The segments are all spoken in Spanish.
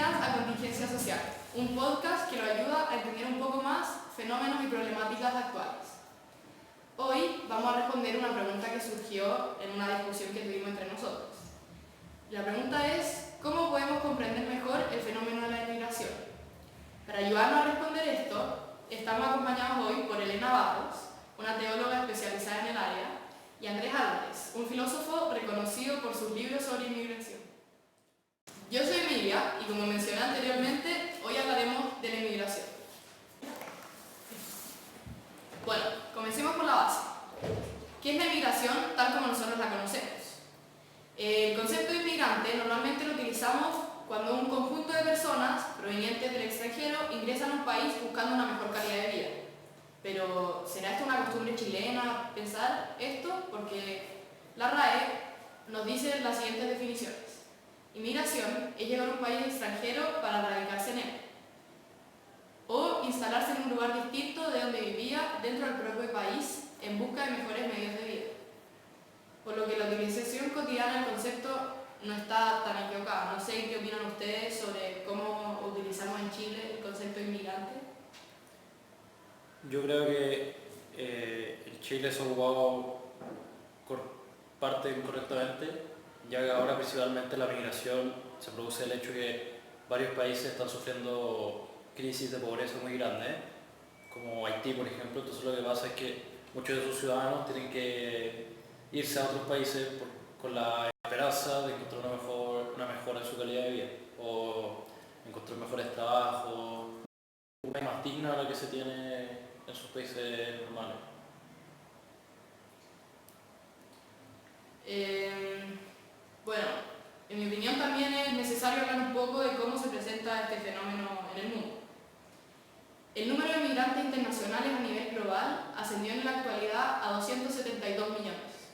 Bienvenidas a Contingencia Social, un podcast que nos ayuda a entender un poco más fenómenos y problemáticas actuales. Hoy vamos a responder una pregunta que surgió en una discusión que tuvimos entre nosotros. La pregunta es, ¿cómo podemos comprender mejor el fenómeno de la inmigración? Para ayudarnos a responder esto, estamos acompañados hoy por Elena Barros, una teóloga especializada en el área, y Andrés Álvarez, un filósofo reconocido por sus libros sobre inmigración. Yo soy Emilia y como mencioné anteriormente, hoy hablaremos de la inmigración. Bueno, comencemos por la base. ¿Qué es la inmigración tal como nosotros la conocemos? El concepto de inmigrante normalmente lo utilizamos cuando un conjunto de personas provenientes del extranjero ingresan a un país buscando una mejor calidad de vida. Pero, ¿será esto una costumbre chilena pensar esto? Porque la RAE nos dice las siguientes definiciones. Inmigración es llegar a un país extranjero para radicarse en él o instalarse en un lugar distinto de donde vivía dentro del propio país en busca de mejores medios de vida. Por lo que la utilización cotidiana del concepto no está tan equivocada. No sé qué opinan ustedes sobre cómo utilizamos en Chile el concepto de inmigrante. Yo creo que en Chile se ha ocupado parte incorrectamente, ya que ahora principalmente la migración se produce el hecho de que varios países están sufriendo crisis de pobreza muy grandes, como Haití por ejemplo. Entonces lo que pasa es que muchos de sus ciudadanos tienen que irse a otros países con la esperanza de encontrar una mejora en su calidad de vida o encontrar mejores trabajos, una vida más digna a la que se tiene en sus países normales. Bueno, en mi opinión también es necesario hablar un poco de cómo se presenta este fenómeno en el mundo. El número de migrantes internacionales a nivel global ascendió en la actualidad a 272 millones,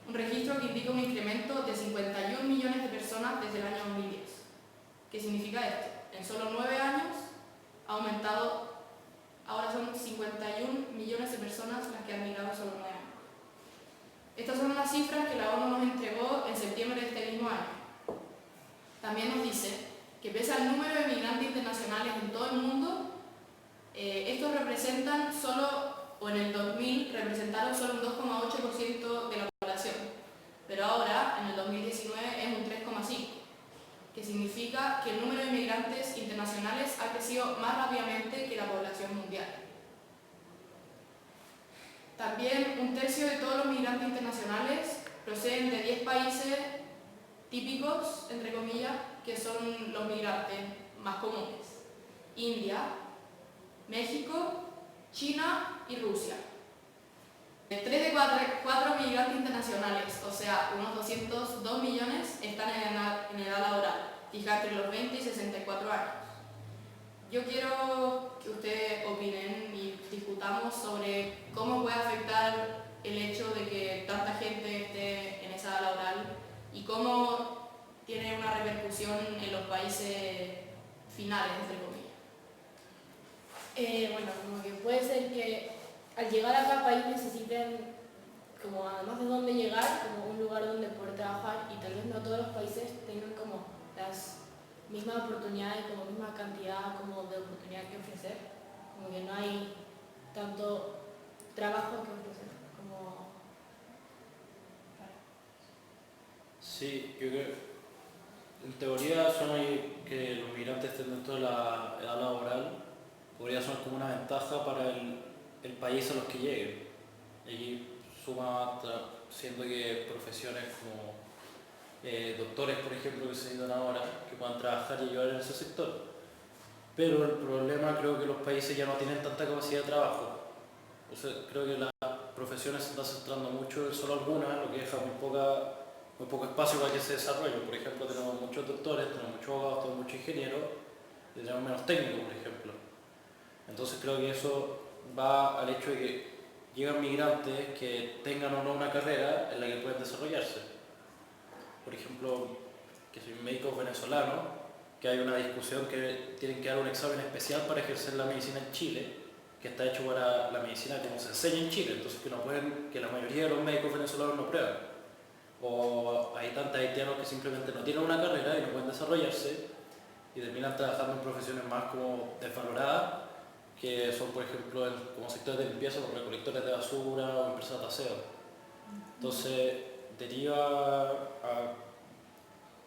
un registro que indica un incremento de 51 millones de personas desde el año 2010. ¿Qué significa esto? En solo 9 años ha aumentado, ahora son 51 millones de personas las que han migrado en solo 9 años. Estas son las cifras que la ONU nos entregó en septiembre de este mismo año. También nos dice que pese al número de migrantes internacionales en todo el mundo, estos representan en el 2000 representaron solo un 2,8% de la población, pero ahora, en el 2019, es un 3,5%, que significa que el número de migrantes internacionales ha crecido más rápidamente que la población mundial. También un tercio de todos los migrantes internacionales proceden de 10 países típicos, entre comillas, que son los migrantes más comunes: India, México, China y Rusia. 3 de 4 migrantes internacionales, o sea, unos 202 millones, están en edad laboral, fija entre los 20 y 64 años. Yo quiero que ustedes opinen y discutamos sobre cómo puede afectar el hecho de que tanta gente esté en esa edad laboral y cómo tiene una repercusión en los países finales, entre comillas. Bueno, como que puede ser que al llegar a cada país necesiten, como además de dónde llegar, como un lugar donde poder trabajar, y tal vez no todos los países tengan como las mismas oportunidades, como misma cantidad como de oportunidad que ofrecer, como que no hay tanto trabajo que ofrecer como... Sí, yo creo, en teoría suena que los migrantes estén dentro de la edad laboral, podría sonar como una ventaja para el país a los que lleguen. Y aquí suma, siendo que profesiones como doctores, por ejemplo, que se necesitan ahora, que puedan trabajar y ayudar en ese sector. Pero el problema, creo que los países ya no tienen tanta capacidad de trabajo. O sea, creo que las profesiones se están centrando mucho en solo algunas, lo que deja muy poco espacio para que se desarrolle. Por ejemplo, tenemos muchos doctores, tenemos muchos abogados, tenemos muchos ingenieros, y tenemos menos técnicos, por ejemplo. Entonces creo que eso va al hecho de que llegan migrantes que tengan o no una carrera en la que pueden desarrollarse. Por ejemplo, que soy médico venezolano, que hay una discusión que tienen que dar un examen especial para ejercer la medicina en Chile, que está hecho para la medicina como se enseña en Chile, entonces que la mayoría de los médicos venezolanos no prueban. O hay tantos haitianos que simplemente no tienen una carrera y no pueden desarrollarse, y terminan trabajando en profesiones más como desvaloradas, que son por ejemplo como sectores de limpieza, como recolectores de basura o empresas de aseo. Entonces deriva a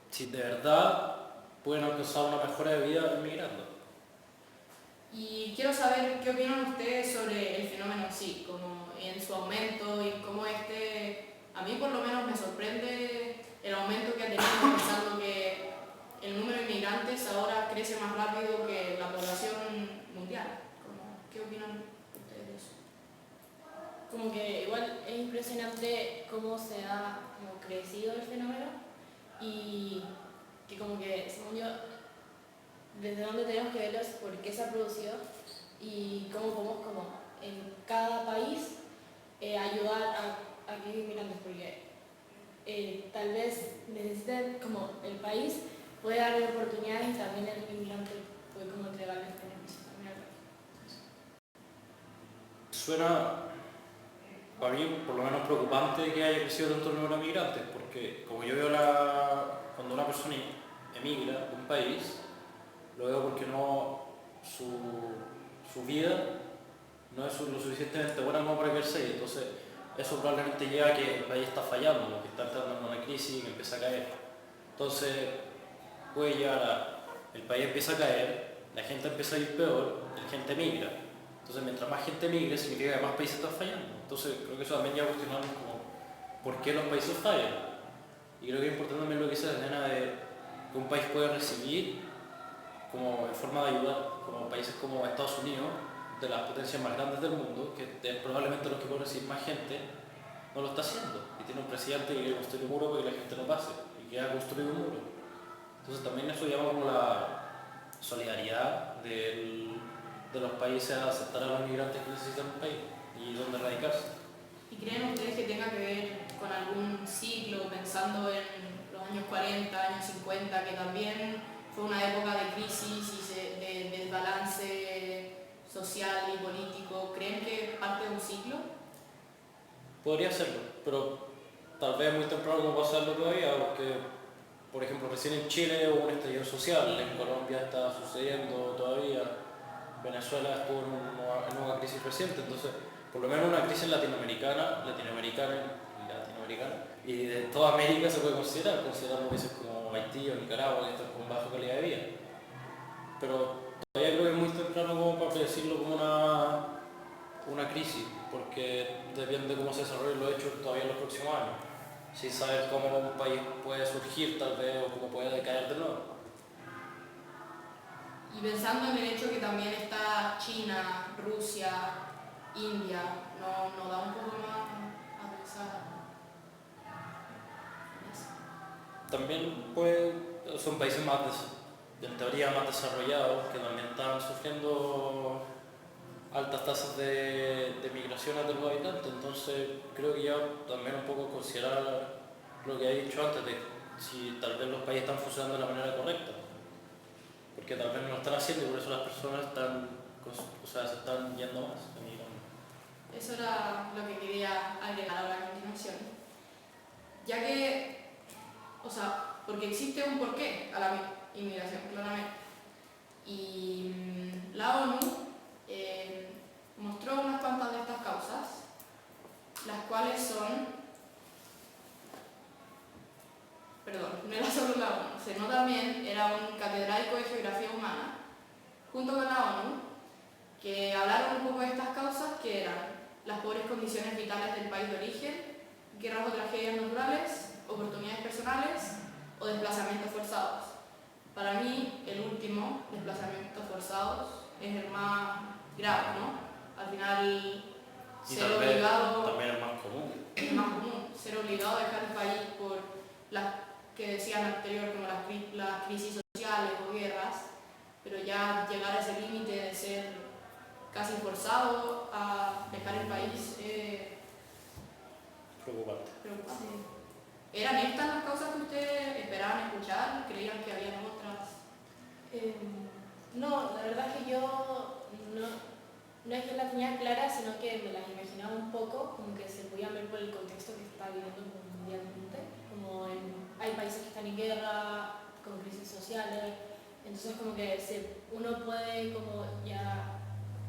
si de verdad pueden alcanzar una mejora de vida inmigrando. Y quiero saber qué opinan ustedes sobre el fenómeno en sí, como en su aumento y cómo a mí por lo menos me sorprende el aumento que ha tenido, pensando que el número de inmigrantes ahora crece más rápido que la población mundial. ¿Qué opinan ustedes de eso? Como que igual es impresionante cómo se ha como crecido el fenómeno y que como que, según yo, desde dónde tenemos que verlo es por qué se ha producido y cómo podemos como en cada país ayudar a aquellos inmigrantes, porque tal vez necesiten como el país puede darle oportunidades y también el inmigrante puede como entregarles beneficios también al país. Suena, para mí, por lo menos preocupante que haya crecido tanto el número de migrantes, porque como yo veo cuando una persona emigra de un país, lo veo porque su vida no es lo suficientemente buena como para quedarse ahí. Entonces, eso probablemente lleva a que el país está fallando, que está entrando en una crisis y que empieza a caer. Entonces, puede llevar el país empieza a caer, la gente empieza a ir peor, la gente migra. Entonces, mientras más gente migre, significa que más países están fallando. Entonces, creo que eso también ya cuestionamos como por qué los países fallan. Y creo que es importante también lo que dice Elena de que un país puede recibir como en forma de ayuda, como países como Estados Unidos, de las potencias más grandes del mundo, que probablemente los que pueden recibir más gente, no lo está haciendo. Y tiene un presidente que quiere construir un muro para que la gente no pase, y que ha construido un muro. Entonces también eso llama como la solidaridad de los países a aceptar a los migrantes que necesitan un país y donde radicarse. ¿Y creen ustedes que tenga que ver con algún ciclo, pensando en los años 40, años 50, que también fue una época de crisis y de desbalance social y político? ¿Creen que es parte de un ciclo? Podría serlo, pero tal vez muy temprano como pasarlo todavía, porque por ejemplo recién en Chile hubo un estallido social, en Colombia está sucediendo todavía, Venezuela estuvo en una crisis reciente, entonces por lo menos una crisis latinoamericana y de toda América se puede considerando países como Haití o Nicaragua que están con baja calidad de vida. Pero todavía creo que es muy temprano como para decirlo como una crisis, porque depende de cómo se desarrollen los hechos todavía en los próximos años, sin saber cómo un país puede surgir tal vez o cómo puede decaer de nuevo. Y pensando en el hecho que también está China, Rusia, India, ¿no da un poco más a pensar en eso? También son países en teoría más desarrollados que también están sufriendo altas tasas de migraciones de los habitantes, entonces creo que ya también un poco considerar lo que he dicho antes de si tal vez los países están funcionando de la manera correcta, porque tal vez no lo están haciendo y por eso las personas se están yendo más, emigrando. Eso era lo que quería agregar ahora a continuación. Ya que, porque existe un porqué a la inmigración, claramente. Y la ONU mostró unas cuantas de estas causas, las cuales son, no era solo la ONU, sino también era un catedrático de Geografía Humana, junto con la ONU, que hablaron un poco de estas causas, que eran las pobres condiciones vitales del país de origen, guerras o tragedias naturales, oportunidades personales o desplazamientos forzados. Para mí, el último, desplazamientos forzados, es el más grave, ¿no? Al final, Y ser obligado... también es más común. Es más común, ser obligado a dejar el país por las que decían anterior, como las crisis sociales o guerras, pero ya llegar a ese límite de ser casi forzado a dejar el país Preocupante. preocupante. ¿Eran estas las causas que ustedes esperaban escuchar? ¿Creían que había otras? No, la verdad es que yo no es que la tenía clara, sino que me las imaginaba un poco, como que se podían ver por el contexto que se está viviendo mundialmente, hay países que están en guerra, con crisis sociales, Entonces como que uno puede como ya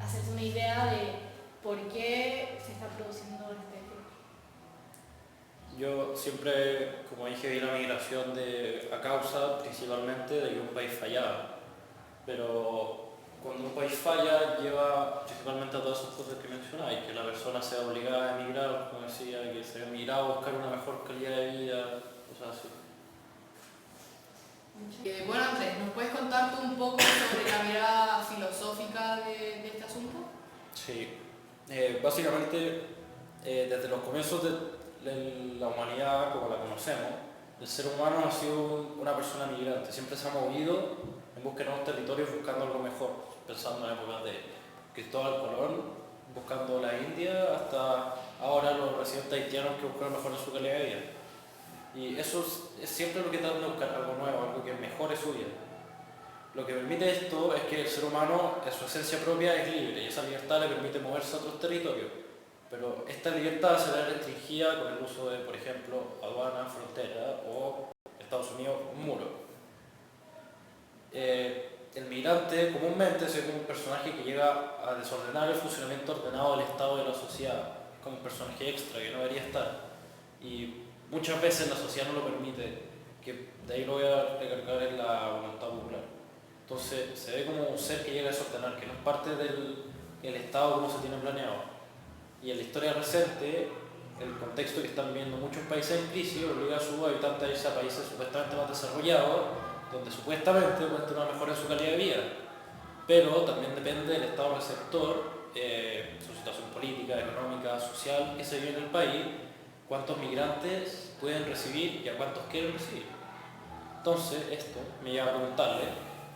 hacerse una idea de por qué se está produciendo este efecto. Yo siempre, como dije, vi la migración a causa principalmente de que un país fallaba. Pero cuando un país falla, lleva principalmente a todas esas cosas que mencionáis, que la persona sea obligada a emigrar, como decía, que se ha emigrado a buscar una mejor calidad de vida, cosas así. Bueno, Andrés, ¿nos puedes contar tú un poco sobre la mirada filosófica de este asunto? Sí, básicamente desde los comienzos de la humanidad como la conocemos, el ser humano ha sido una persona migrante, siempre se ha movido en busca de nuevos territorios buscando algo mejor, pensando en épocas de Cristóbal Colón, buscando la India, hasta ahora los residentes haitianos que buscan mejorar su calidad de vida. Y eso es siempre lo que tratan de buscar, algo nuevo, algo que mejore su vida. Lo que permite esto es que el ser humano, en su esencia propia, es libre y esa libertad le permite moverse a otros territorios. Pero esta libertad se ve restringida con el uso de, por ejemplo, aduana, frontera o Estados Unidos, un muro. El migrante comúnmente se ve como un personaje que llega a desordenar el funcionamiento ordenado del Estado y de la sociedad, como un personaje extra que no debería estar. Y muchas veces la sociedad no lo permite, que de ahí lo voy a recargar en la voluntad popular. Entonces se ve como un ser que llega a desordenar, que no es parte del Estado como se tiene planeado. Y en la historia reciente, el contexto que están viendo muchos países en crisis obliga a sus habitantes a irse a países supuestamente más desarrollados, donde supuestamente pueden tener una mejora en su calidad de vida. Pero también depende del estado receptor, su situación política, económica, social que se vive en el país, cuántos migrantes pueden recibir y a cuántos quieren recibir. Entonces, esto me lleva a preguntarle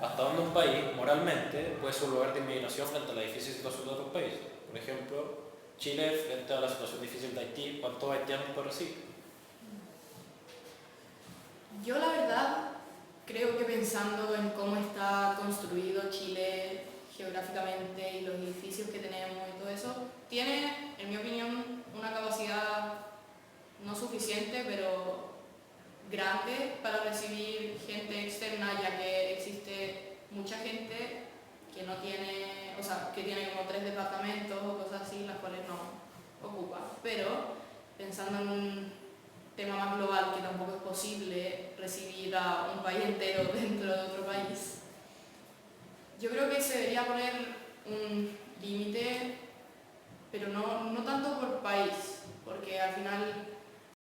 hasta dónde un país moralmente puede ser un lugar de inmigración frente a la difícil situación de otros países. Por ejemplo, Chile frente a la situación difícil de Haití, ¿cuántos haitianos puede recibir? Yo la verdad creo que pensando en cómo está construido Chile geográficamente y los edificios que tenemos y todo eso, tiene, en mi opinión, una capacidad no suficiente, pero grande para recibir gente externa, ya que existe mucha gente que no tiene, o sea, que tiene como 3 departamentos o cosas así, las cuales no ocupa. Pero pensando en un tema más global, que tampoco es posible recibir a un país entero dentro de otro país, yo creo que se debería poner un límite, pero no tanto por país, porque al final,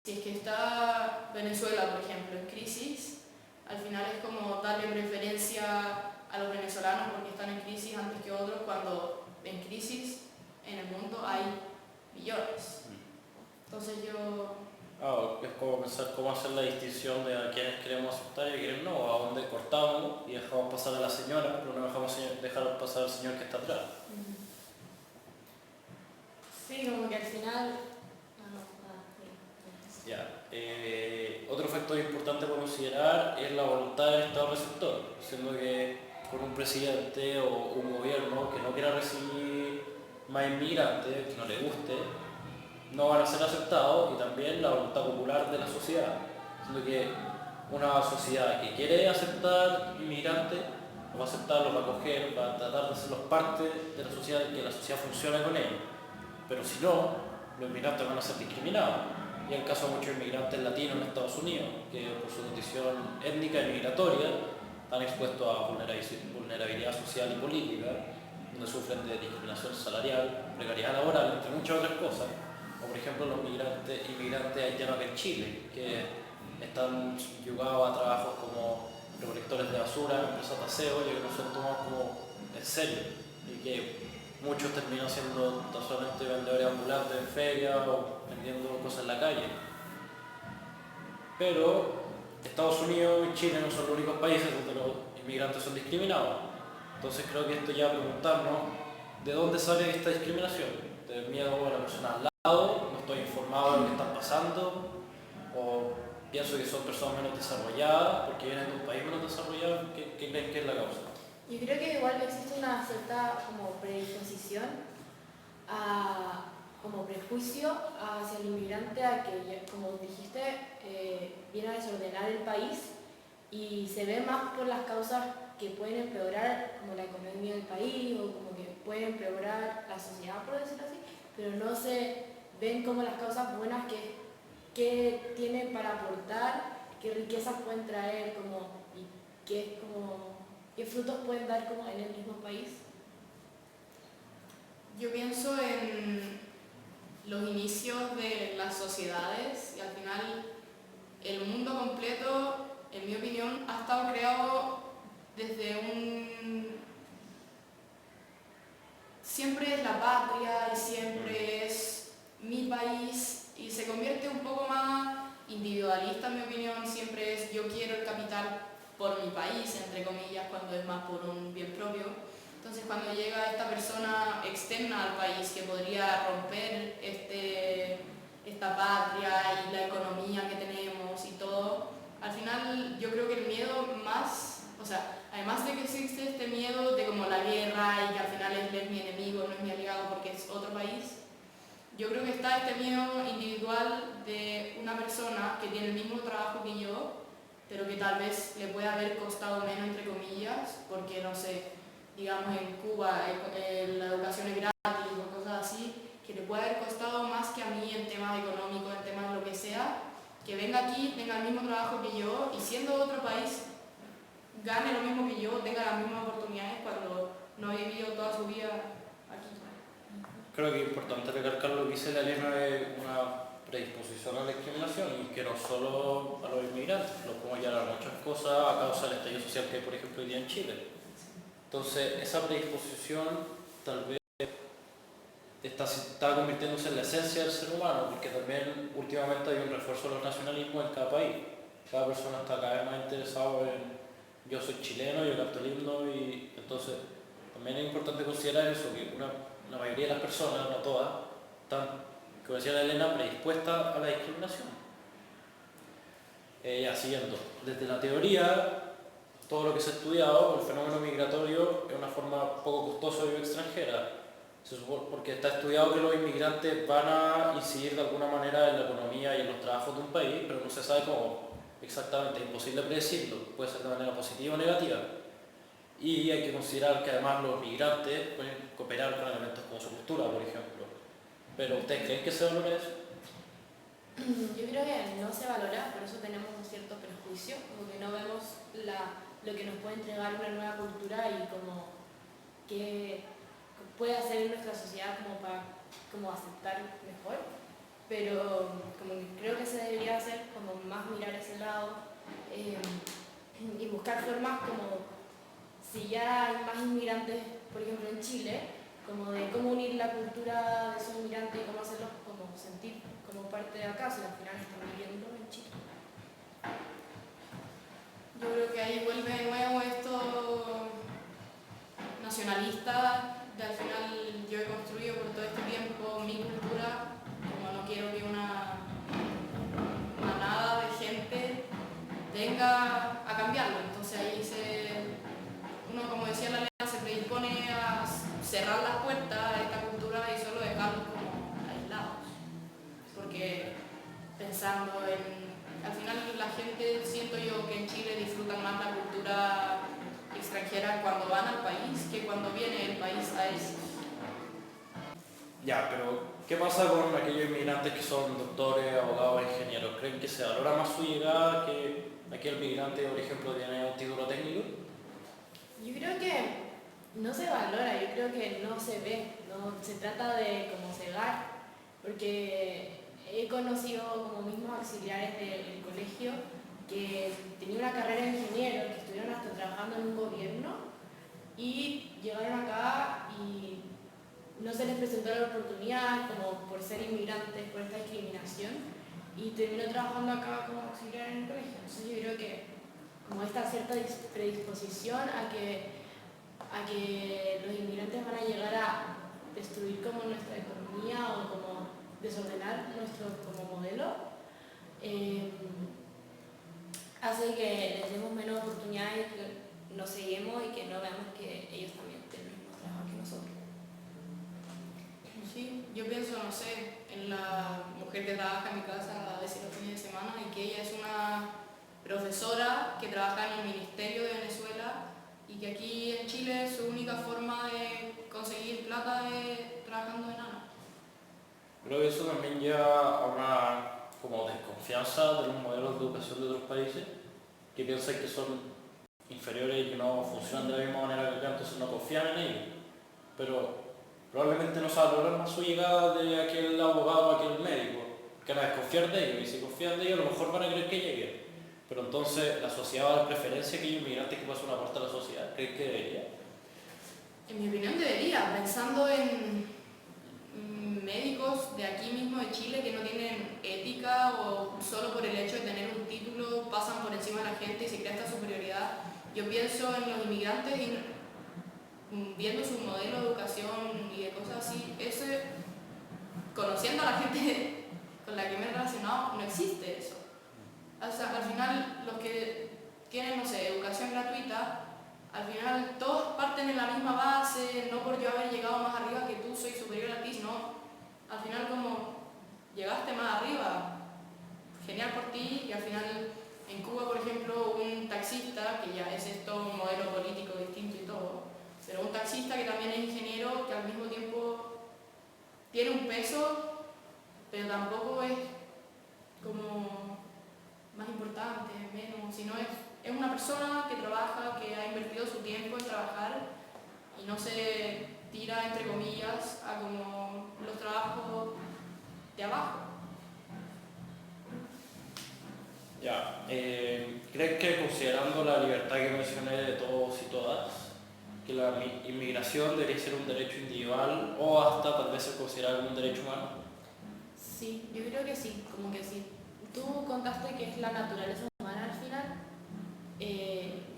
si es que está Venezuela, por ejemplo, en crisis, al final es como darle preferencia a los venezolanos porque están en crisis antes que otros, cuando en crisis en el mundo hay millones. Entonces yo... Es como pensar cómo hacer la distinción de a quienes queremos aceptar y a quienes no, a dónde cortamos y dejamos pasar a la señora, pero no dejamos dejar pasar al señor que está atrás. Sí, como que al final... Ya. Otro factor importante por considerar es la voluntad del Estado receptor, siendo que con un presidente o un gobierno que no quiera recibir más inmigrantes, que no le guste, no van a ser aceptados, y también la voluntad popular de la sociedad, siendo que una sociedad que quiere aceptar inmigrantes, los va a aceptar, los va a acoger, va a tratar de hacerlos parte de la sociedad, que la sociedad funcione con ellos. Pero si no, los inmigrantes van a ser discriminados. Y en el caso de muchos inmigrantes latinos en Estados Unidos, que por su condición étnica y migratoria están expuestos a vulnerabilidad social y política, donde sufren de discriminación salarial, precariedad laboral, entre muchas otras cosas. O por ejemplo los inmigrantes haitianos en Chile, que están yugados a trabajos como recolectores de basura, empresas de aseo, y que no son tomados como en serio. Y que muchos terminan siendo tan solamente vendedores ambulantes en ferias o vendiendo cosas en la calle. Pero Estados Unidos y Chile no son los únicos países donde los inmigrantes son discriminados. Entonces creo que esto ya preguntarnos de dónde sale esta discriminación. ¿Del miedo a la persona al lado? ¿No estoy informado de lo que está pasando? ¿O pienso que son personas menos desarrolladas porque vienen de un país menos desarrollado? ¿Qué creen que es la causa? Yo creo que igual existe una cierta como predisposición, como prejuicio hacia el inmigrante, a que, como dijiste, viene a desordenar el país y se ve más por las causas que pueden empeorar como la economía del país o como que pueden empeorar la sociedad, por decirlo así, pero no se ven como las causas buenas que tienen para aportar, qué riquezas pueden traer como, y qué frutos pueden dar como en el mismo país. Yo pienso en los inicios de las sociedades y al final el mundo completo, en mi opinión, ha estado creado desde siempre es la patria y siempre es mi país y se convierte un poco más individualista, en mi opinión, siempre es yo quiero el capital por mi país, entre comillas, cuando es más por un bien propio. Entonces cuando llega esta persona externa al país que podría romper esta patria y la economía que tenemos y todo, al final yo creo que el miedo más, o sea, además de que existe este miedo de como la guerra y que al final él es mi enemigo, no es mi aliado porque es otro país, yo creo que está este miedo individual de una persona que tiene el mismo trabajo que yo, pero que tal vez le puede haber costado menos, entre comillas, porque no sé, digamos en Cuba la educación es gratis o cosas así, que le puede haber costado más que a mí en temas económicos, en temas de lo que sea, que venga aquí, tenga el mismo trabajo que yo y siendo de otro país gane lo mismo que yo, tenga las mismas oportunidades cuando no ha vivido toda su vida aquí. Creo que es importante recalcar lo que dice la Elena de una predisposición a la discriminación y que no solo a los inmigrantes, lo podemos llevar a muchas cosas a causa del estallido social que hay, por ejemplo, hoy día en Chile. Entonces, esa predisposición tal vez está convirtiéndose en la esencia del ser humano, porque también últimamente hay un refuerzo de los nacionalismos en cada país. Cada persona está cada vez más interesada en yo soy chileno, yo canto el himno y entonces también es importante considerar eso, que la mayoría de las personas, no todas, están, como decía la Elena, predispuestas a la discriminación. Ya siguiendo, desde la teoría, todo lo que se ha estudiado, el fenómeno migratorio es una forma poco costosa de vivir extranjera, porque está estudiado que los inmigrantes van a incidir de alguna manera en la economía y en los trabajos de un país, pero no se sabe cómo exactamente, es imposible predecirlo, puede ser de manera positiva o negativa. Y hay que considerar que además los migrantes pueden cooperar con elementos como su cultura, por ejemplo. Pero ¿ustedes creen que se valora eso? Yo creo que no se valora, por eso tenemos un cierto prejuicio, como que no vemos lo que nos puede entregar una nueva cultura y como que puede hacer en nuestra sociedad como para como aceptar mejor. Pero como que creo que se debería hacer como más mirar ese lado y buscar formas como si ya hay más inmigrantes, por ejemplo en Chile, como de cómo unir la cultura de esos inmigrantes y cómo hacerlos como sentir como parte de acá, si al final están viviendo en Chile. Yo creo que ahí vuelve de nuevo esto nacionalista, de al final yo he construido por todo este tiempo mi cultura, como no quiero que una manada de gente venga a cambiarlo, entonces ahí uno, como decía la Lea, se predispone a cerrar las puertas a esta cultura y solo dejarlos como aislados, porque pensando al final la gente, siento yo que en Chile disfrutan más la cultura extranjera cuando van al país que cuando viene el país a ellos. Ya, pero ¿qué pasa con aquellos inmigrantes que son doctores, abogados, ingenieros? ¿Creen que se valora más su llegada que aquel migrante, por ejemplo, tiene un título técnico? Yo creo que no se valora, yo creo que no se ve, no se trata de como cegar, porque he conocido como mismos auxiliares del colegio que tenían una carrera de ingeniero, que estuvieron hasta trabajando en un gobierno y llegaron acá y no se les presentó la oportunidad como por ser inmigrantes, por esta discriminación y terminó trabajando acá como auxiliar en el colegio. Entonces yo creo que como esta cierta predisposición a que los inmigrantes van a llegar a destruir como nuestra economía o como desordenar nuestro como modelo, hace que les demos menos oportunidades, que nos seguimos y que no veamos que ellos también tienen el mismo trabajo que nosotros. Sí, yo pienso, no sé, en la mujer que trabaja en mi casa a veces los fines de semana y que ella es una profesora que trabaja en el Ministerio de Venezuela y que aquí en Chile su única forma de conseguir plata es trabajando de nana. Creo que eso también lleva a una como desconfianza de los modelos de educación de otros países que piensan que son inferiores y que no funcionan de la misma manera que acá, entonces no confían en ellos. Pero probablemente no se va a lograr más su llegada de aquel abogado, aquel médico, que van a desconfiar de ellos, y si confían de ellos a lo mejor van a querer que lleguen. Pero entonces la sociedad va a dar preferencia a aquellos inmigrantes que pasen una puerta a la sociedad. ¿Crees que debería? En mi opinión debería, pensando en médicos de aquí mismo de Chile que no tienen ética o solo por el hecho de tener un título pasan por encima de la gente y se crea esta superioridad. Yo pienso en los inmigrantes y viendo su modelo de educación y de cosas así, conociendo a la gente con la que me he relacionado, no existe eso. O sea, al final los que tienen, no sé, educación gratuita, al final todos parten en la misma base, no por yo haber llegado más arriba que tú soy superior a ti, sino al final como llegaste más arriba, genial por ti. Y al final en Cuba, por ejemplo, un taxista, que ya es esto un modelo político distinto y todo, pero un taxista que también es ingeniero, que al mismo tiempo tiene un peso, pero tampoco es como más importante, menos, sino es una persona que trabaja, que ha invertido su tiempo en trabajar y no se tira, entre comillas, a como los trabajos de abajo. Ya, ¿crees que considerando la libertad que mencioné de todos y todas, que la inmigración debería ser un derecho individual o hasta tal vez ser considerado como un derecho humano? Sí, yo creo que sí, como que sí. Tú contaste que es la naturaleza humana al final.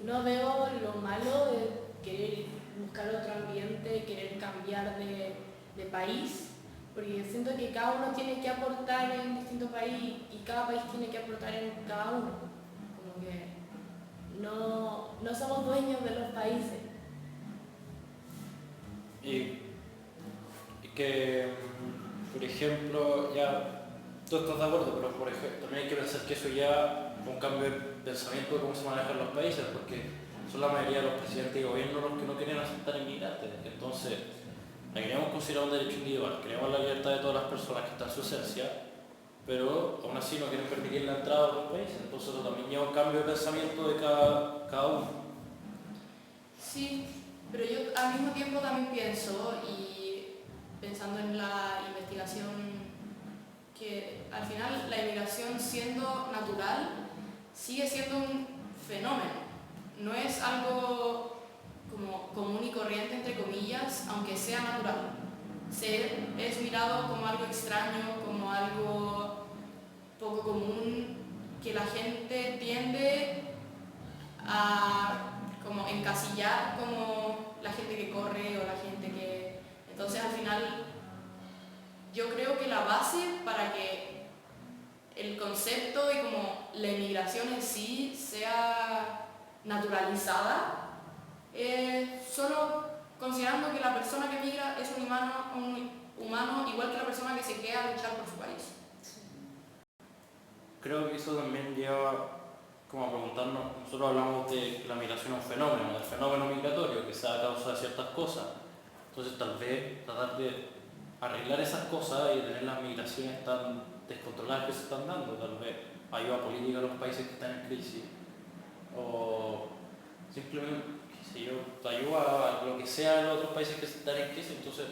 No veo lo malo de querer buscar otro ambiente, querer cambiar de país, porque siento que cada uno tiene que aportar en un distinto país y cada país tiene que aportar en cada uno. Como que no somos dueños de los países. Y que, por ejemplo, ya tú estás de acuerdo, pero por ejemplo, también hay que pensar que eso ya fue un cambio de pensamiento de cómo se manejan los países, porque son la mayoría de los presidentes y gobiernos los que no quieren aceptar inmigrantes. Entonces, la queremos considerar un derecho individual, queremos la libertad de todas las personas que están en su esencia, pero aún así no quieren permitir la entrada a otros países. Entonces, eso también lleva un cambio de pensamiento de cada uno. Sí, pero yo al mismo tiempo también pienso, y pensando en la investigación, que al final la inmigración siendo natural sigue siendo un fenómeno, no es algo como común y corriente entre comillas, aunque sea natural. Es mirado como algo extraño, como algo poco común, que la gente tiende a como encasillar como la gente que corre o la gente que... Entonces al final yo creo que la base para que el concepto de como la inmigración en sí sea naturalizada solo considerando que la persona que migra es un humano igual que la persona que se queda a luchar por su país. Creo que eso también lleva como a preguntarnos, nosotros hablamos de que la migración es un fenómeno, del fenómeno migratorio que se da a causa de ciertas cosas. Entonces tal vez tratar de arreglar esas cosas y tener las migraciones tan descontroladas que se están dando, tal vez ayuda política a los países que están en crisis, o simplemente, qué sé yo, ayuda a lo que sea en los otros países que están en crisis. Entonces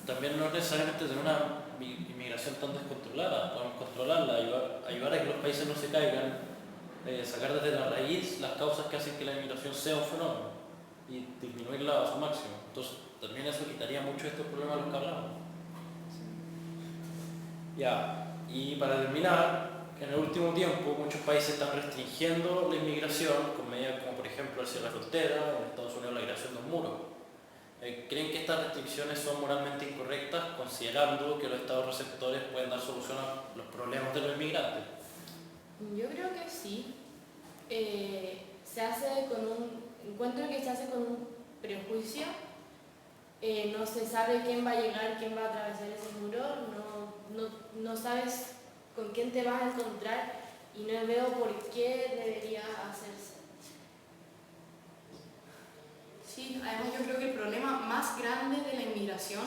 también no es necesariamente tener una inmigración tan descontrolada, podemos controlarla, ayudar a que los países no se caigan, sacar desde la raíz las causas que hacen que la inmigración sea un fenómeno y disminuirla a su máximo. Entonces también eso quitaría mucho de estos problemas de los que hablamos. Ya, y para terminar, en el último tiempo muchos países están restringiendo la inmigración con medidas como por ejemplo el cierre de fronteras, o en Estados Unidos la creación de un muro. ¿Creen que estas restricciones son moralmente incorrectas considerando que los estados receptores pueden dar solución a los problemas de los inmigrantes? Yo creo que sí. Encuentro que se hace con un prejuicio. No se sabe quién va a llegar, quién va a atravesar ese muro, no sabes con quién te vas a encontrar y no veo por qué debería hacerse. Sí, además yo creo que el problema más grande de la inmigración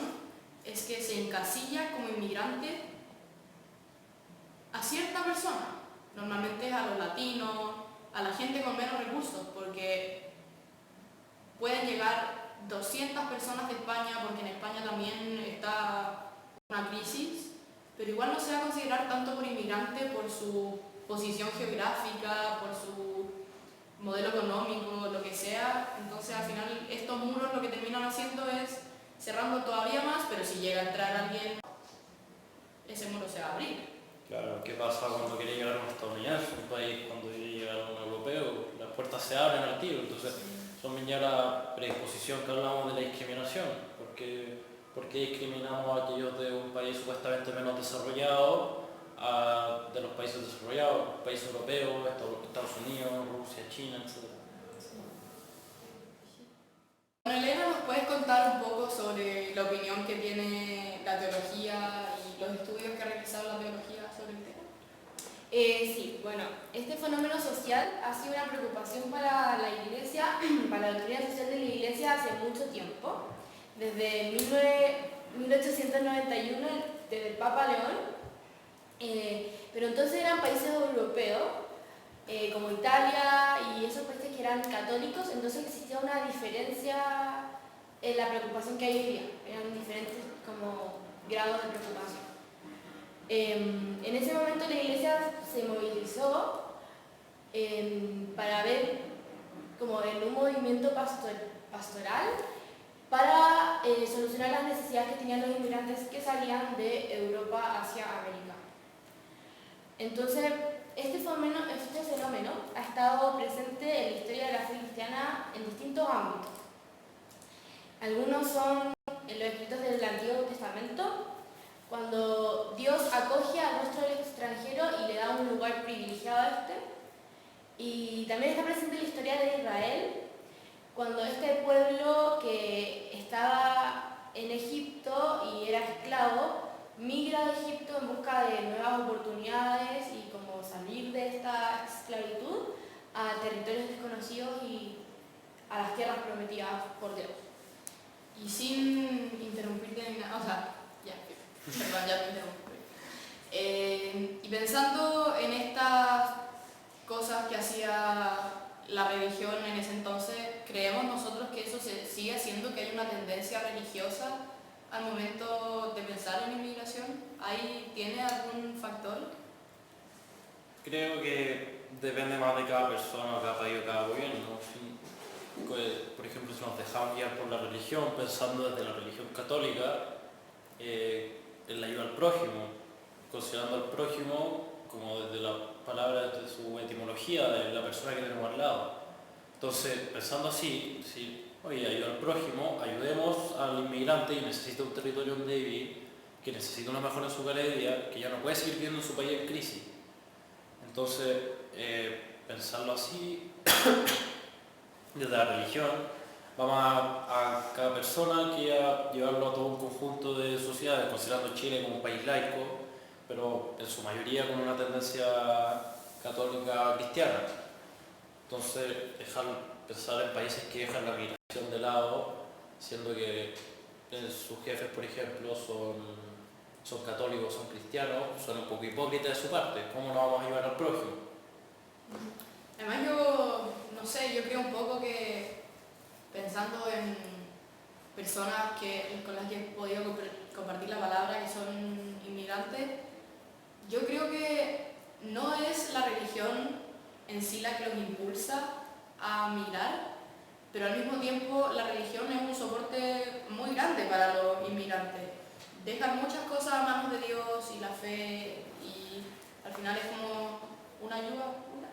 es que se encasilla como inmigrante a cierta persona, normalmente a los latinos, a la gente con menos recursos, porque pueden llegar 200 personas de España, porque en España también está una crisis, pero igual no se va a considerar tanto por inmigrante por su posición geográfica, por su modelo económico, lo que sea. Entonces al final estos muros lo que terminan haciendo es cerrando todavía más, pero si llega a entrar alguien, ese muro se va a abrir. Claro, ¿qué pasa cuando quiere llegar un estadounidense, un país, cuando quiere llegar un europeo? Las puertas se abren al tiro, entonces son ya la predisposición que hablamos de la discriminación, porque discriminamos a aquellos de un país supuestamente menos desarrollado de los países desarrollados, países europeos, Estados Unidos, Rusia, China, etc. Bueno, Elena, ¿nos puedes contar un poco sobre la opinión que tiene la teología y los estudios que ha realizado la teología sobre el tema? Sí, bueno, este fenómeno social ha sido una preocupación para la Iglesia, para la doctrina social de la Iglesia hace mucho tiempo, desde 1891, desde el Papa León, pero entonces eran países europeos, como Italia y esos países que eran católicos, entonces existía una diferencia en la preocupación que hay hoy día, eran diferentes como grados de preocupación. En ese momento la Iglesia se movilizó para ver como en un movimiento pastoral para solucionar las necesidades que tenían los inmigrantes que salían de Europa hacia América. Entonces, este fenómeno ha estado presente en la historia de la fe cristiana en distintos ámbitos. Algunos son en los escritos del Antiguo Testamento, cuando Dios acoge al rostro del extranjero y le da un lugar privilegiado a este. Y también está presente en la historia de Israel, cuando este pueblo que estaba en Egipto y era esclavo, migra de Egipto en busca de nuevas oportunidades y como salir de esta esclavitud a territorios desconocidos y a las tierras prometidas por Dios. Y sin interrumpirte ni nada, o sea, ya, perdón, ya te interrumpí. Y pensando en estas cosas que hacía la religión en ese entonces, ¿creemos nosotros que eso sigue haciendo que hay una tendencia religiosa al momento de pensar en inmigración? ¿Ahí tiene algún factor? Creo que depende más de cada persona, cada país o cada gobierno. Por ejemplo, si nos dejamos guiar por la religión, pensando desde la religión católica, en la ayuda al prójimo, considerando al prójimo como desde la palabra, desde su etimología, de la persona que tenemos al lado. Entonces, pensando así, si, oye, ayuda al prójimo, ayudemos al inmigrante que necesita un territorio donde vivir, que necesita una mejora en su calidad de vida, que ya no puede seguir viviendo en su país en crisis. Entonces, pensarlo así, desde la religión, vamos a cada persona que llevarlo a todo un conjunto de sociedades, considerando Chile como un país laico, pero en su mayoría con una tendencia católica cristiana. Entonces, pensar en países que dejan la migración de lado, siendo que sus jefes, por ejemplo, son católicos, son cristianos, son un poco hipócritas de su parte. ¿Cómo nos vamos a ayudar al prójimo? Además yo, no sé, yo creo un poco que pensando en personas con las que he podido compartir la palabra, que son inmigrantes, yo creo que no es la religión en sí la que los impulsa a migrar, pero al mismo tiempo la religión es un soporte muy grande para los inmigrantes. Dejan muchas cosas a manos de Dios y la fe, y al final es como una ayuda pura.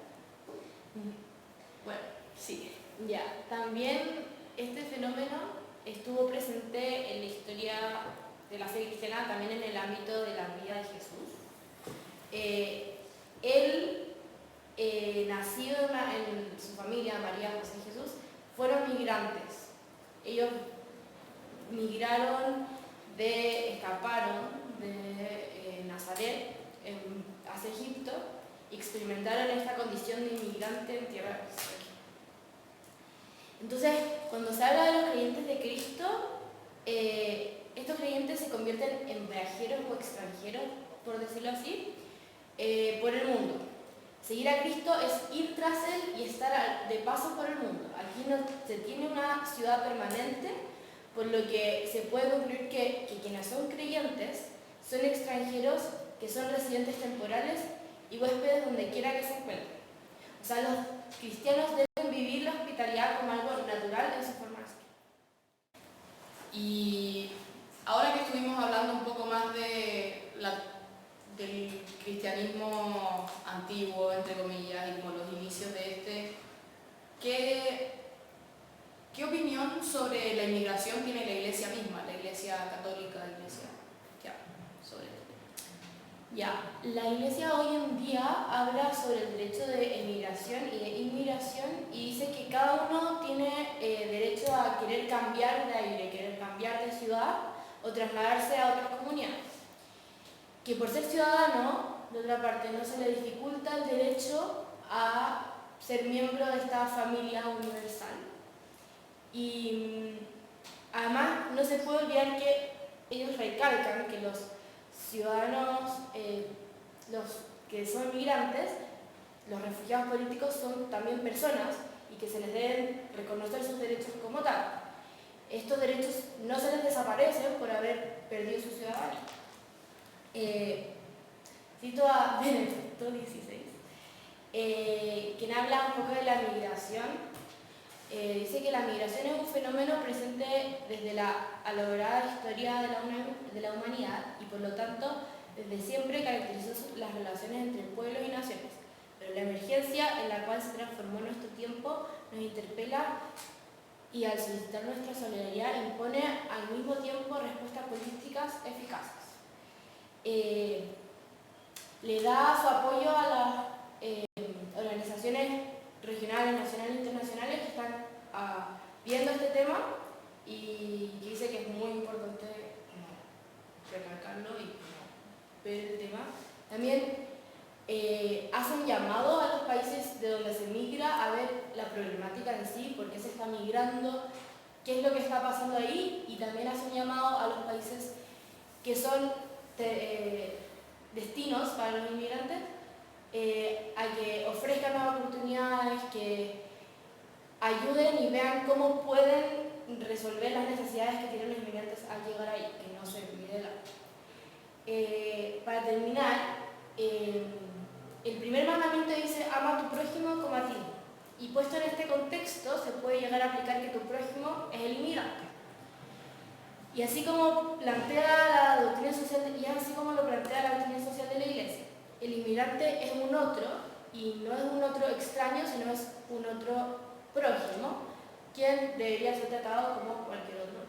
Bueno, sí. Ya, también este fenómeno estuvo presente en la historia de la fe cristiana, también en el ámbito de la vida de Jesús. Él, nacido en su familia, María, José y Jesús, fueron migrantes. Ellos escaparon de Nazaret hacia Egipto y experimentaron esta condición de inmigrante en tierra extranjera. Entonces, cuando se habla de los creyentes de Cristo, estos creyentes se convierten en viajeros o extranjeros, por decirlo así, por el mundo. Seguir a Cristo es ir tras Él y estar de paso por el mundo. Aquí no se tiene una ciudad permanente, por lo que se puede concluir que quienes son creyentes son extranjeros que son residentes temporales y huéspedes donde quiera que se encuentren. O sea, los cristianos deben vivir la hospitalidad como algo natural en su forma de ser. Y ahora que estuvimos hablando un poco más del cristianismo antiguo, entre comillas, y como los inicios de este, ¿qué opinión sobre la inmigración tiene la Iglesia misma, la Iglesia católica, la Iglesia sobre esto? Ya, la Iglesia hoy en día habla sobre el derecho de emigración y de inmigración y dice que cada uno tiene derecho a querer cambiar de aire, querer cambiar de ciudad o trasladarse a otras comunidades. Que por ser ciudadano, de otra parte, no se le dificulta el derecho a ser miembro de esta familia universal. Y además no se puede olvidar que ellos recalcan que los ciudadanos, los que son migrantes, los refugiados políticos son también personas y que se les deben reconocer sus derechos como tal. Estos derechos no se les desaparecen por haber perdido su ciudadanía. Cito a Benedicto XVI, quien habla un poco de la migración. Dice que la migración es un fenómeno presente desde la alorada historia de la humanidad y por lo tanto desde siempre caracterizó las relaciones entre pueblos y naciones. Pero la emergencia en la cual se transformó nuestro tiempo nos interpela y al solicitar nuestra solidaridad impone al mismo tiempo respuestas políticas eficaces. Le da su apoyo a las organizaciones regionales, nacionales e internacionales que están viendo este tema y que dice que es muy importante recalcarlo y ver el tema. También hace un llamado a los países de donde se migra a ver la problemática en sí, por qué se está migrando, qué es lo que está pasando ahí, y también hace un llamado a los países que son destinos para los inmigrantes a que ofrezcan nuevas oportunidades, que ayuden y vean cómo pueden resolver las necesidades que tienen los inmigrantes al llegar ahí, que no se olvide para terminar, el primer mandamiento dice: ama a tu prójimo como a ti. Y puesto en este contexto, se puede llegar a aplicar que tu prójimo es el inmigrante. Y así como plantea la doctrina social, y así como lo plantea la doctrina social de la Iglesia, el inmigrante es un otro, y no es un otro extraño, sino es un otro prójimo, quien debería ser tratado como cualquier otro prójimo.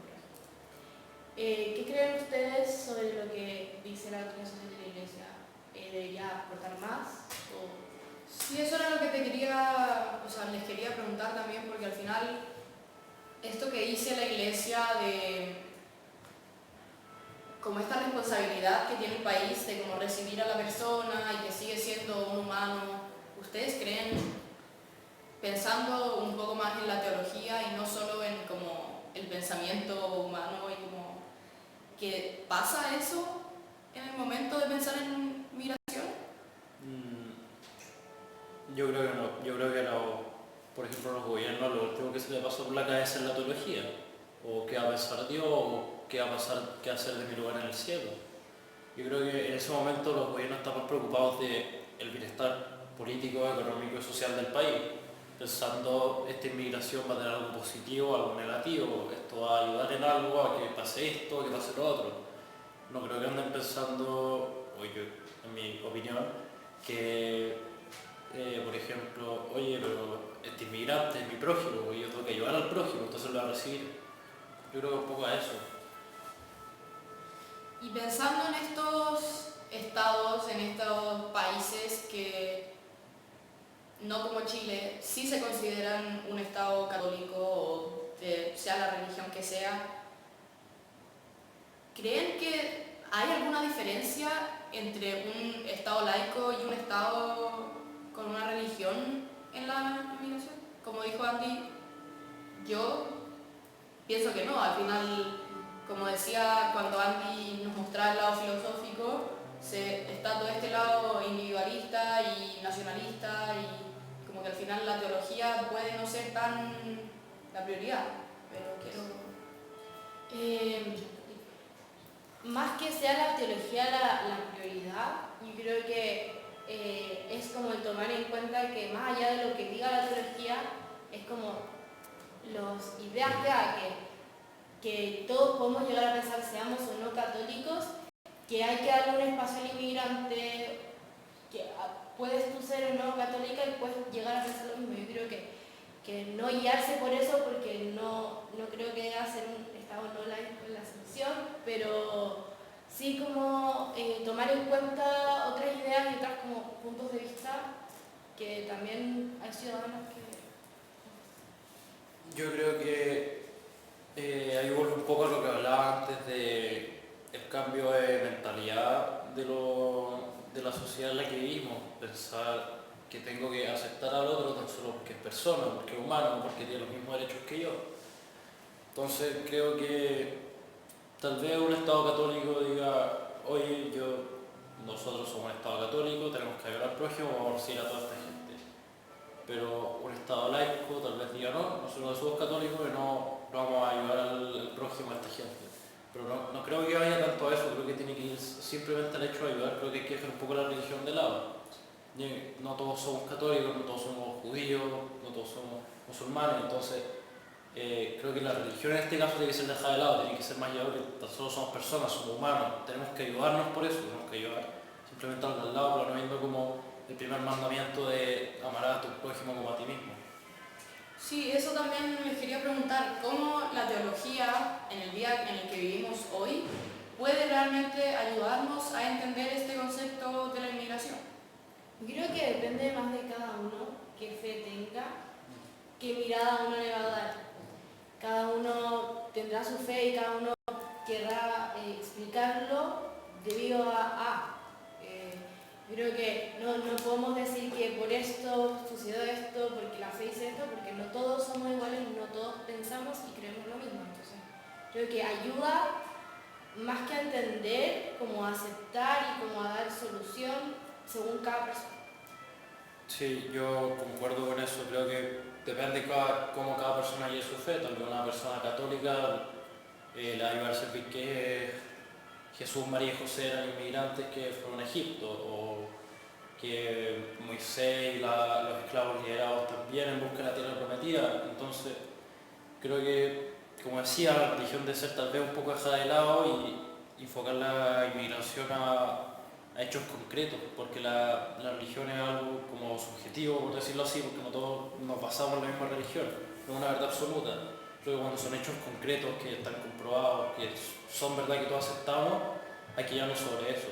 ¿Qué creen ustedes sobre lo que dice la doctrina social de la Iglesia? ¿Debería aportar más? Sí, eso era lo que les quería preguntar también, porque al final esto que dice la Iglesia de como esta responsabilidad que tiene un país de como recibir a la persona y que sigue siendo un humano, ¿ustedes creen, pensando un poco más en la teología y no solo en como el pensamiento humano, y como que pasa eso en el momento de pensar en migración? Yo creo que no. Yo creo que por ejemplo, los gobiernos, lo último que se le pasa por la cabeza es la teología. O qué va a pensar Dios, o qué va a pasar, qué hacer de mi lugar en el cielo. Yo creo que en ese momento los gobiernos están más preocupados del bienestar político, económico y social del país, pensando esta inmigración va a tener algo positivo, algo negativo, esto va a ayudar en algo, a que pase esto, a que pase lo otro. No creo que anden pensando, en mi opinión, que por ejemplo, oye, pero este inmigrante es mi prójimo y yo tengo que ayudar al prójimo, entonces lo va a recibir. Yo creo que un poco a eso. Y pensando en estos estados, en estos países que, no como Chile, sí se consideran un estado católico o sea la religión que sea, ¿creen que hay alguna diferencia entre un Estado laico y un Estado con una religión en la inmigración? Como dijo Andy, yo pienso que no. Al final, como decía, cuando Andy nos mostraba el lado filosófico, está todo este lado individualista y nacionalista, y como que al final la teología puede no ser tan la prioridad, pero quiero... Más que sea la teología la prioridad, yo creo que es como el tomar en cuenta que más allá de lo que diga la teología, es como las ideas que todos podemos llegar a pensar, seamos o no católicos, que hay que darle un espacio al inmigrante, que puedes tú ser o no católica y puedes llegar a pensar lo mismo. Yo creo que no guiarse por eso, porque no creo que deba ser un Estado no laico en la solución, pero sí como tomar en cuenta otras ideas y otros como puntos de vista que también hay ciudadanos que... Yo creo que ahí vuelve un poco a lo que hablaba antes de el cambio de mentalidad de la sociedad en la que vivimos. Pensar que tengo que aceptar al otro tan solo porque es persona, porque es humano, porque tiene los mismos derechos que yo. Entonces creo que tal vez un Estado católico diga, oye, nosotros somos un Estado católico, tenemos que ayudar al prójimo, vamos a recibir a toda esta gente. Pero un Estado laico tal vez diga, no, nosotros somos católicos y no vamos a ayudar al prójimo, a esta gente. Pero no creo que vaya tanto a eso, creo que tiene que ir simplemente al hecho de ayudar, creo que hay que dejar un poco la religión de lado. No todos somos católicos, no todos somos judíos, no todos somos musulmanes, entonces creo que la religión en este caso tiene que ser dejada de lado, tiene que ser más llevado que tan solo somos personas, somos humanos, tenemos que ayudarnos por eso, tenemos que ayudar simplemente al lado, pero no viendo como el primer mandamiento de amar a tu prójimo como a ti mismo. Sí, eso también les quería preguntar, ¿cómo la teología en el día en el que vivimos hoy puede realmente ayudarnos a entender este concepto de la inmigración? Creo que depende más de cada uno, qué fe tenga, qué mirada uno le va a dar. Cada uno tendrá su fe y cada uno querrá explicarlo debido a. Creo que no podemos decir que por esto sucedió esto, porque la fe dice esto, porque no todos somos iguales, no todos pensamos y creemos lo mismo. Entonces, creo que ayuda más que a entender, como a aceptar y como a dar solución según cada persona. Sí, yo concuerdo con eso, creo que depende cómo cada persona lleve su fe, tal vez una persona católica le va a ayudar a servir que Jesús, María y José eran inmigrantes que fueron a Egipto, o que Moisés y los esclavos liberados también en busca de la tierra prometida. Entonces, creo que, como decía, la religión debe ser tal vez un poco dejada de lado y enfocar la inmigración a hechos concretos, porque la religión es algo como subjetivo, por decirlo así, porque no todos nos basamos en la misma religión, no es una verdad absoluta. Creo que cuando son hechos concretos que están comprobados, que son verdad que todos aceptamos, hay que llevarnos sobre eso.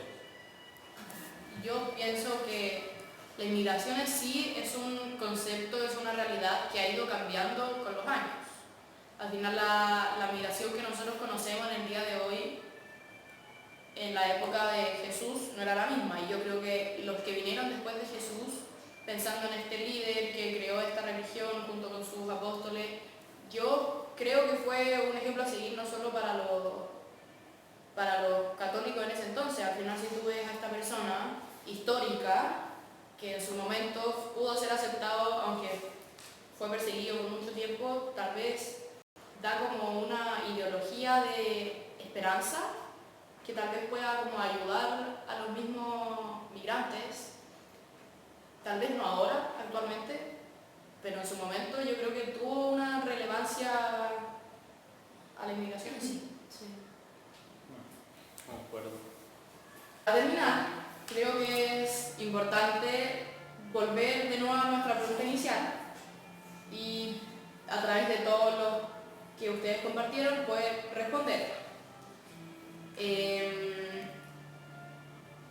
Yo pienso que la inmigración en sí es un concepto, es una realidad que ha ido cambiando con los años. Al final la migración que nosotros conocemos en el día de hoy, en la época de Jesús, no era la misma. Y yo creo que los que vinieron después de Jesús, pensando en este líder que creó esta religión junto con sus apóstoles, yo creo que fue un ejemplo a seguir no solo para los católicos en ese entonces. Al final, si tú ves a esta persona histórica, que en su momento pudo ser aceptado, aunque fue perseguido por mucho tiempo, tal vez da como una ideología de esperanza que tal vez pueda como ayudar a los mismos migrantes, tal vez no ahora, actualmente, pero en su momento yo creo que tuvo una relevancia a la inmigración en sí. Concuerdo. Para terminar, creo que es importante volver de nuevo a nuestra pregunta inicial y a través de todo lo que ustedes compartieron poder responder.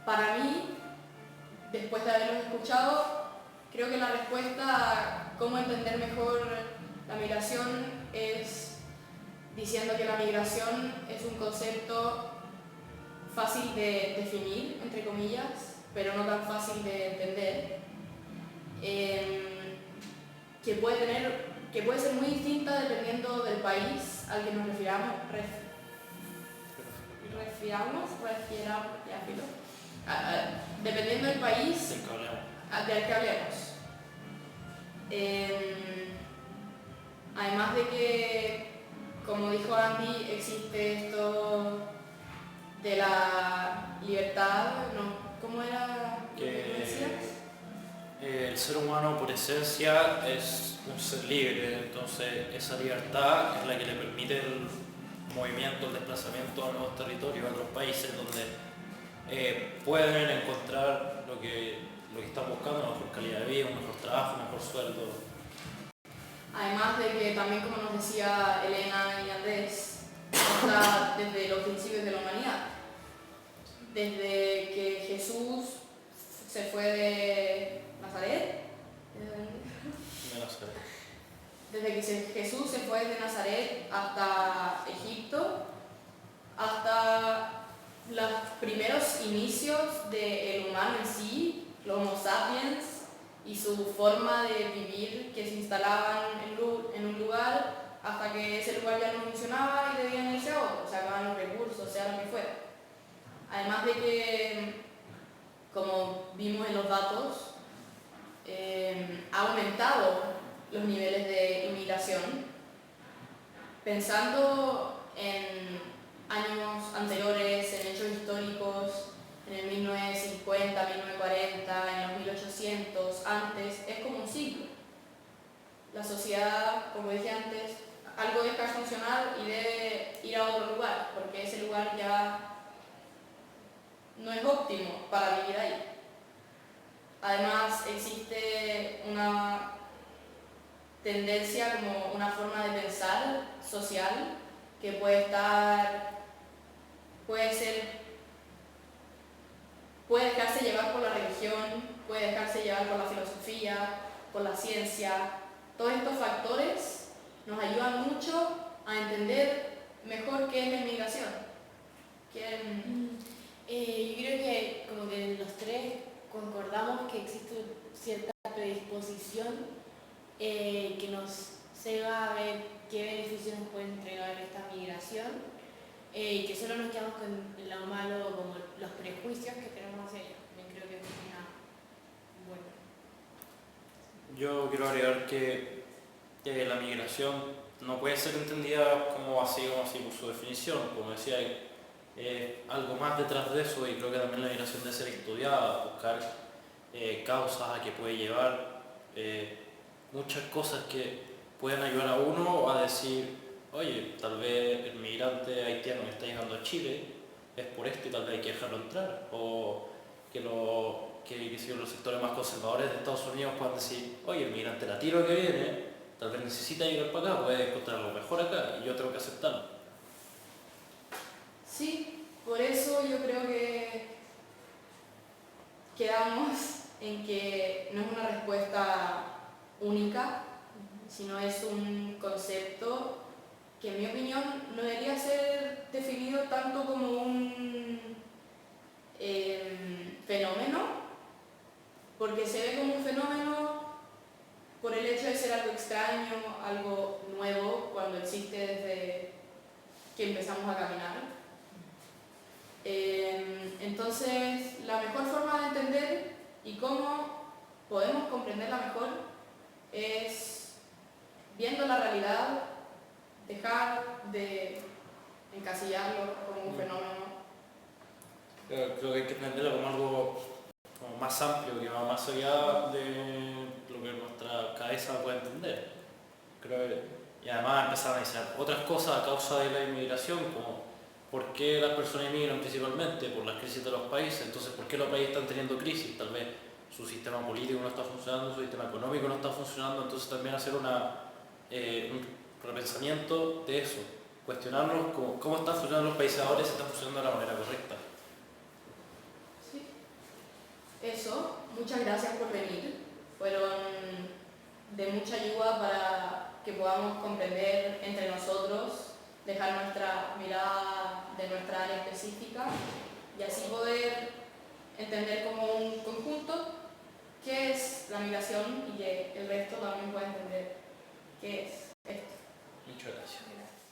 Para mí, después de haberlos escuchado, creo que la respuesta a cómo entender mejor la migración es diciendo que la migración es un concepto fácil de definir, entre comillas, pero no tan fácil de entender, que puede ser muy distinta dependiendo del país al que nos refiramos, ya, filo. Dependiendo del país Del que hablemos. del que hablemos. Además de que, como dijo Andy, existe esto de la libertad, ¿no? ¿Cómo era lo que decías? El ser humano por esencia es un ser libre, entonces esa libertad es la que le permite el movimiento, el desplazamiento a nuevos territorios, a otros países donde pueden encontrar lo que están buscando, una mejor calidad de vida, un mejor trabajo, un mejor sueldo. Además de que también, como nos decía Elena y Andrés, está desde los principios de la humanidad. Desde que Jesús se fue de Nazaret, desde que Jesús se fue de Nazaret hasta Egipto, hasta los primeros inicios del humano en sí, los Homo sapiens, y su forma de vivir, que se instalaban en un lugar hasta que ese lugar ya no funcionaba y debían irse a otro, se acababan los recursos, sea lo que fuera. Además de que, como vimos en los datos, ha aumentado los niveles de inmigración. Pensando en años anteriores, en hechos históricos, en el 1950, 1940, en los 1800, antes, es como un ciclo. La sociedad, como dije antes, algo deja de funcionar y debe ir a otro lugar, porque ese lugar ya no es óptimo para vivir ahí. Además, existe una tendencia, como una forma de pensar social, que puede dejarse llevar por la religión, puede dejarse llevar por la filosofía, por la ciencia. Todos estos factores nos ayudan mucho a entender mejor qué es la inmigración. Yo creo que como que los tres concordamos que existe cierta predisposición que nos lleva a ver qué beneficios nos puede entregar esta migración y que solo nos quedamos con lo malo, como los prejuicios que tenemos hacia ella. Yo creo que es una buena. Yo quiero agregar que la migración no puede ser entendida como así por su definición. Como decía, hay algo más detrás de eso, y creo que también la migración debe ser estudiada, buscar causas a que puede llevar, muchas cosas que pueden ayudar a uno a decir, oye, tal vez el migrante haitiano que está llegando a Chile es por esto y tal vez hay que dejarlo entrar, o que los sectores más conservadores de Estados Unidos puedan decir, oye, el migrante latino que viene tal vez necesita llegar para acá, puede encontrar lo mejor acá y yo tengo que aceptarlo. Sí, por eso yo creo que quedamos en que no es una respuesta única, sino es un concepto que, en mi opinión, no debería ser definido tanto como un fenómeno, porque se ve como un fenómeno por el hecho de ser algo extraño, algo nuevo, cuando existe desde que empezamos a caminar. Entonces, la mejor forma de entender y cómo podemos comprenderla mejor es viendo la realidad, dejar de encasillarlo como un fenómeno. Creo que hay que entenderlo como algo como más amplio, que va más allá de lo que nuestra cabeza puede entender. Y además empezar a analizar otras cosas a causa de la inmigración, como por qué las personas inmigran principalmente, por las crisis de los países. Entonces, ¿por qué los países están teniendo crisis? Tal vez su sistema político no está funcionando, su sistema económico no está funcionando, entonces también hacer un repensamiento de eso, cuestionarnos cómo están funcionando los países ahora y si están funcionando de la manera correcta. Sí. Eso, muchas gracias por venir. Fueron de mucha ayuda para que podamos comprender entre nosotros, dejar nuestra mirada de nuestra área específica y así poder entender como un conjunto qué es la migración y que el resto también pueda entender qué es esto. Muchas gracias. Gracias.